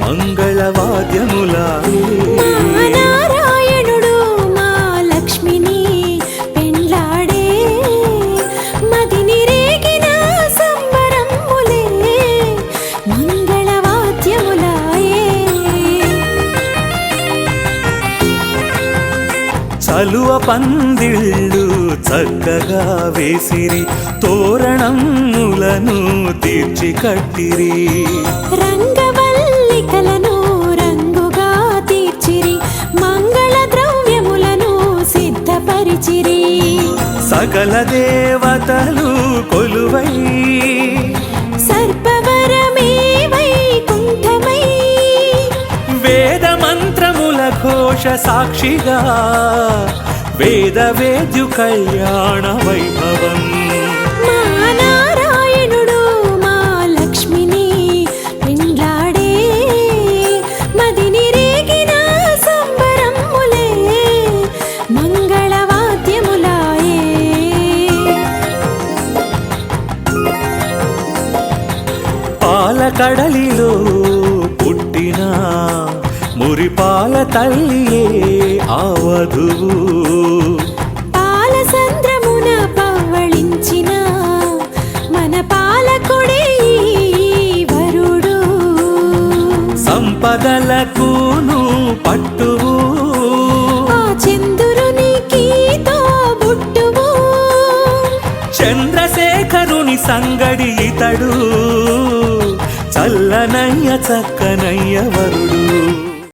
మంగళవాద్యములాయే నారాయణుడు మా లక్ష్మిని పెండ్లాడే మదిని రేగిన సంబరములే మంగళవాద్యములాయే చలువ పందిళ్ళు చక్కగా వేసిరి తోరణములను తీర్చి కట్టిరి రంగవల్లికలను రంగుగా తీర్చిరి మంగళ ద్రవ్యములను సిద్ధపరిచిరి సకల దేవతలు కొలువై సర్పవరమే వైకుంఠమై వేద మంత్రముల ఘోష సాక్షిగా వేద వేద్యు కళ్యాణ వైభవం మా నారాయణుడు మా లక్ష్మిని పెండ్లాడే మదిని రేగిన సంబరములే మంగళవాద్యములాయే పాలకడలిలో పుట్టిన మురిపాల తల్లియే ఆ వధువు పాల సంద్రమున పవ్వళించిన మన పాలకుడే ఈ వరుడు సంపదలకును పట్టువు ఆ చంద్రునికి తోబుట్టువు చంద్రశేఖరుని సంగడి ఇతడు చల్లనయ్య చక్కనయ్య వరుడు